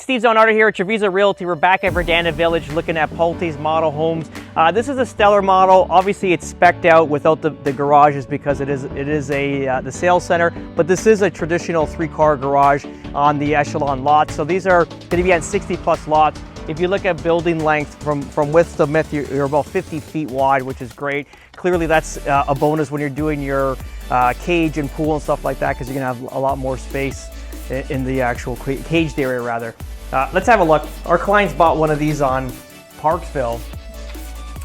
Steve Zonardo here at Trevisa Realty. We're back at Verdana Village looking at Pulte's model homes. This is a stellar model. Obviously it's spec'd out without the garages because it is the sales center, but this is a traditional 3-car garage on the echelon lot. So these are going to be at 60 plus lots. If you look at building length from width to width, you're about 50 feet wide, which is great. Clearly that's a bonus when you're doing your cage and pool and stuff like that, because you're gonna have a lot more space in the actual caged area rather. Let's have a look. Our clients bought one of these on Parksville.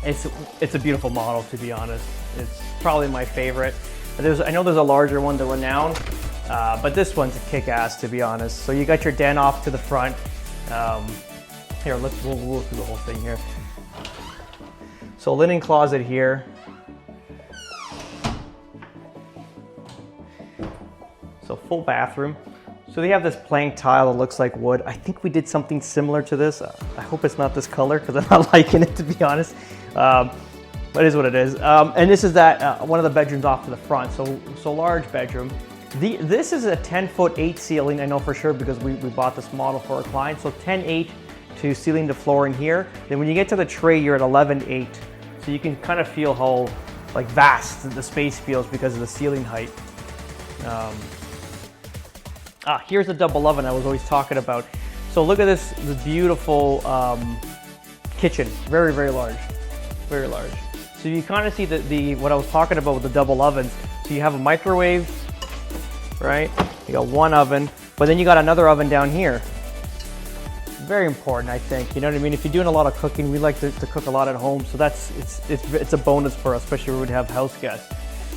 It's a beautiful model, to be honest. It's probably my favorite. I know there's a larger one, the Renown, but this one's a kick-ass, to be honest. So you got your den off to the front. Here, we'll go through the whole thing here. So linen closet here. So full bathroom. So they have this plank tile that looks like wood. I think we did something similar to this. I hope it's not this color because I'm not liking it, to be honest. But it is what it is. And this is one of the bedrooms off to the front. So large bedroom. This is a 10-foot 8 ceiling. I know for sure because we bought this model for our clients. So 10-8 to ceiling to flooring here. Then when you get to the tray, you're at 11-8. So you can kind of feel how like vast the space feels because of the ceiling height. Here's the double oven I was always talking about. So look at this beautiful kitchen. Very, very large. Very large. So you kind of see what I was talking about with the double ovens. So you have a microwave, right? You got one oven, but then you got another oven down here. Very important, I think. You know what I mean? If you're doing a lot of cooking, we like to cook a lot at home, so it's a bonus for us, especially when we have house guests.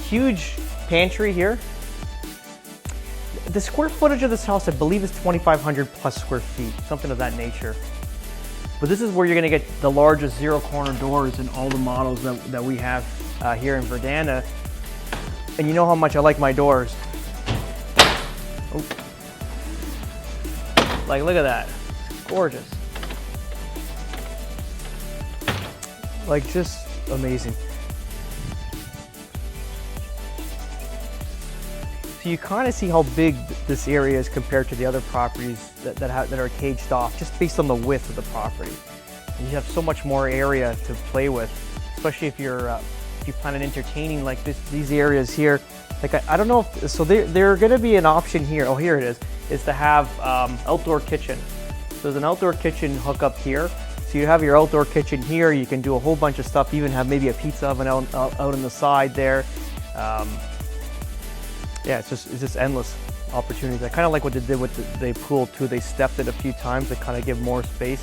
Huge pantry here. The square footage of this house, I believe, is 2,500 plus square feet, something of that nature. But this is where you're going to get the largest zero corner doors in all the models that we have here in Verdana. And you know how much I like my doors. Oh. Like, look at that. It's gorgeous. Like, just amazing. So you kind of see how big this area is compared to the other properties that are caged off, just based on the width of the property. You have so much more area to play with, especially if you plan on entertaining like these areas here. Like I don't know if, so they're going to be an option here. Oh, here it is to have outdoor kitchen. So there's an outdoor kitchen hookup here. So you have your outdoor kitchen here. You can do a whole bunch of stuff. Even have maybe a pizza oven out on the side there. Yeah, it's just endless opportunities. I kind of like what they did with the pool too. They stepped it a few times to kind of give more space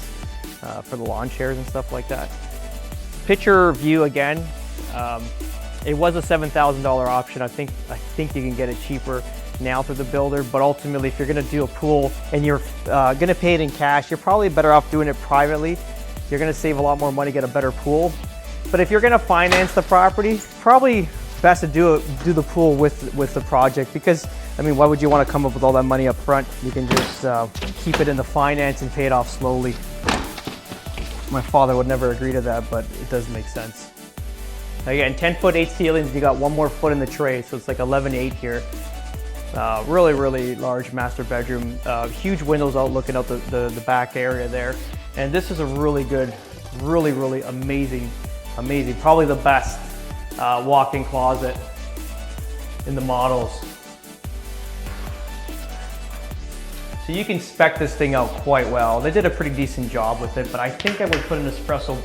for the lawn chairs and stuff like that. Picture view again. It was a $7,000 option. I think you can get it cheaper now through the builder, but ultimately if you're gonna do a pool and you're gonna pay it in cash, you're probably better off doing it privately. You're gonna save a lot more money, get a better pool. But if you're gonna finance the property, probably best to do the pool with the project, because I mean, why would you want to come up with all that money up front? You can just keep it in the finance and pay it off slowly. My father would never agree to that, but it does make sense. Again, 10-foot 8 ceilings. You got one more foot in the tray, so it's like 11-8 here. Really, really large master bedroom. Huge windows out looking out the back area there. And this is a really good, really, really amazing, probably the best walk-in closet in the models. So you can spec this thing out quite well. They did a pretty decent job with it, but I think I would put an espresso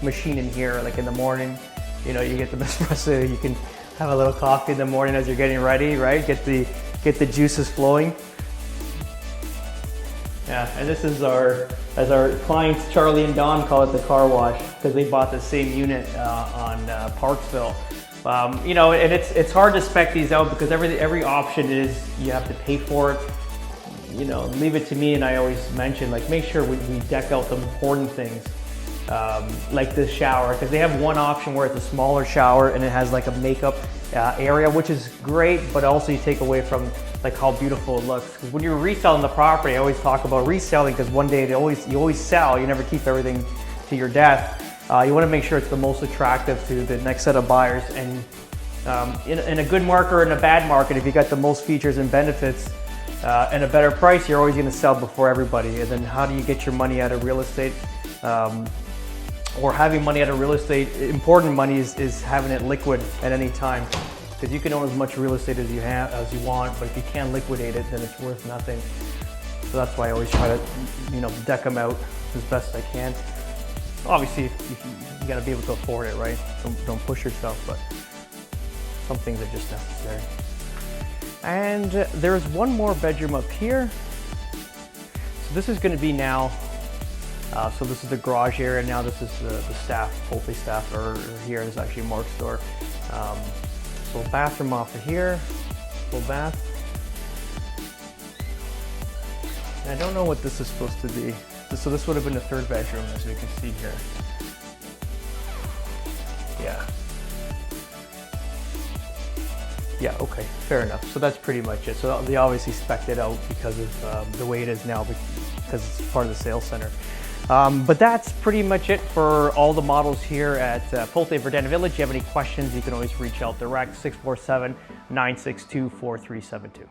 machine in here, like in the morning. You know, you get the espresso, you can have a little coffee in the morning as you're getting ready, right? Get the juices flowing. Yeah, and this is as our clients, Charlie and Don, call it the car wash, because they bought the same unit on Parksville. You know, and it's hard to spec these out because every option is you have to pay for it. You know, leave it to me, and I always mention, like, make sure we deck out the important things, like this shower, because they have one option where it's a smaller shower and it has like a makeup area, which is great, but also you take away from like how beautiful it looks. Because when you're reselling the property, I always talk about reselling, because one day you always sell. You never keep everything to your death. You want to make sure it's the most attractive to the next set of buyers. And in a good market or in a bad market, if you got the most features and benefits, and a better price, you're always going to sell before everybody. And then how do you get your money out of real estate? Or having money out of real estate, important money is having it liquid at any time. Because you can own as much real estate as you want, but if you can't liquidate it, then it's worth nothing. So that's why I always try to, deck them out as best I can. Obviously, you got to be able to afford it, right? Don't push yourself, but some things are just necessary. And there's one more bedroom up here. So this is going to be now. So this is the garage area. Now this is the staff, Pulte staff, or here is actually Mark's door. So bathroom off of here, full bath. And I don't know what this is supposed to be. So this would have been the third bedroom, as we can see here. Yeah. Yeah, okay, fair enough. So that's pretty much it. So they obviously spec'd it out because of the way it is now, because it's part of the sales center. But that's pretty much it for all the models here at Pulte Verdana Village. If you have any questions, you can always reach out direct, 647-962-4372.